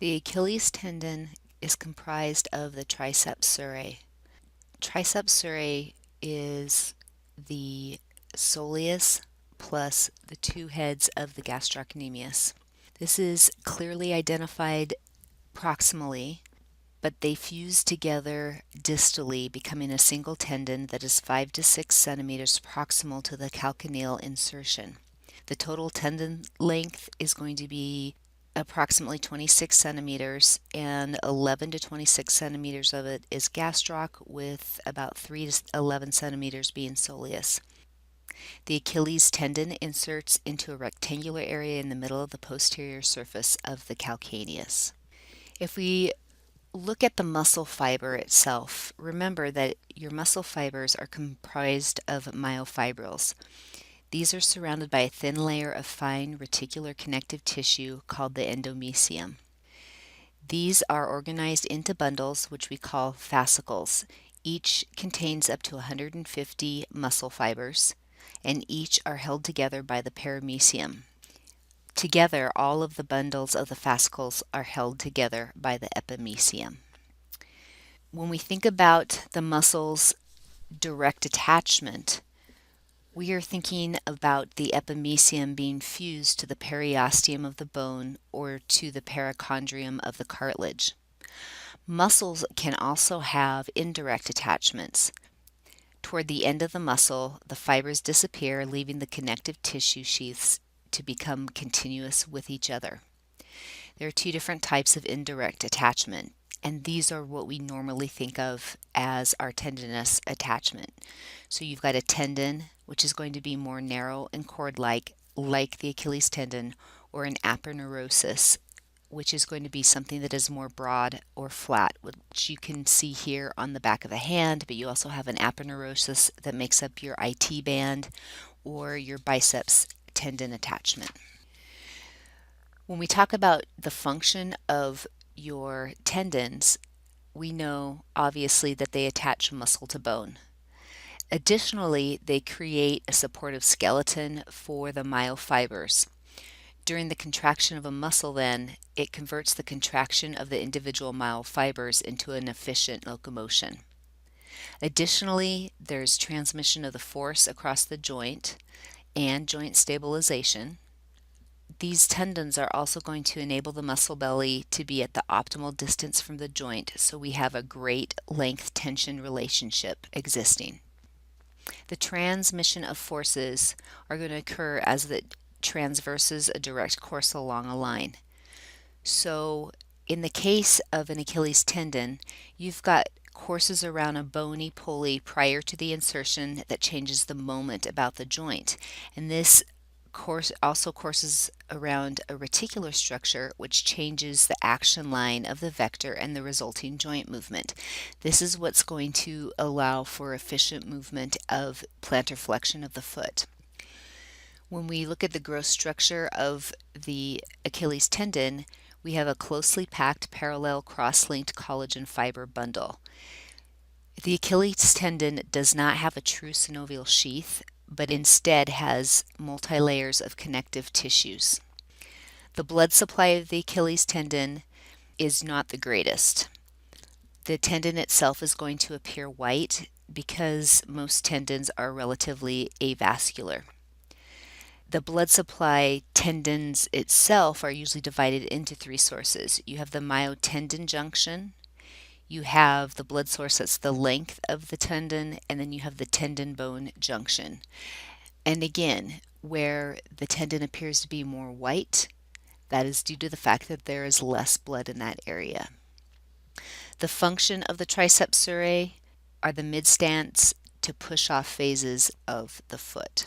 The Achilles tendon is comprised of the triceps surae. Triceps surae is the soleus plus the two heads of the gastrocnemius. This is clearly identified proximally, but they fuse together distally, becoming a single tendon that is 5 to 6 centimeters proximal to the calcaneal insertion. The total tendon length is going to be approximately 26 centimeters, and 11 to 26 centimeters of it is gastroc, with about 3 to 11 centimeters being soleus. The Achilles tendon inserts into a rectangular area in the middle of the posterior surface of the calcaneus. If we look at the muscle fiber itself, remember that your muscle fibers are comprised of myofibrils. These are surrounded by a thin layer of fine reticular connective tissue called the endomysium. These are organized into bundles, which we call fascicles. Each contains up to 150 muscle fibers, and each are held together by the perimysium. Together, all of the bundles of the fascicles are held together by the epimysium. When we think about the muscle's direct attachment, we are thinking about the epimysium being fused to the periosteum of the bone or to the perichondrium of the cartilage. Muscles can also have indirect attachments. Toward the end of the muscle, the fibers disappear, leaving the connective tissue sheaths to become continuous with each other. There are two different types of indirect attachment, and these are what we normally think of as our tendinous attachment. So you've got a tendon, which is going to be more narrow and cord-like, like the Achilles tendon, or an aponeurosis, which is going to be something that is more broad or flat, which you can see here on the back of the hand, but you also have an aponeurosis that makes up your IT band or your biceps tendon attachment. When we talk about the function of your tendons, we know obviously that they attach muscle to bone. Additionally, they create a supportive skeleton for the myofibers. During the contraction of a muscle, then, it converts the contraction of the individual myofibers into an efficient locomotion. Additionally, there's transmission of the force across the joint and joint stabilization. These tendons are also going to enable the muscle belly to be at the optimal distance from the joint, so we have a great length-tension relationship existing. The transmission of forces are going to occur as it transverses a direct course along a line. So in the case of an Achilles tendon, you've got courses around a bony pulley prior to the insertion that changes the moment about the joint. And this course also courses around a reticular structure which changes the action line of the vector and the resulting joint movement. This is what's going to allow for efficient movement of plantar flexion of the foot. When we look at the gross structure of the Achilles tendon, we have a closely packed parallel cross-linked collagen fiber bundle. The Achilles tendon does not have a true synovial sheath, but instead has multi-layers of connective tissues. The blood supply of the Achilles tendon is not the greatest. The tendon itself is going to appear white because most tendons are relatively avascular. The blood supply tendons itself are usually divided into three sources. You have the myotendon junction, you have the blood source that's the length of the tendon, and then you have the tendon bone junction. And again, where the tendon appears to be more white, that is due to the fact that there is less blood in that area. The function of the triceps surae are the mid-stance to push-off phases of the foot.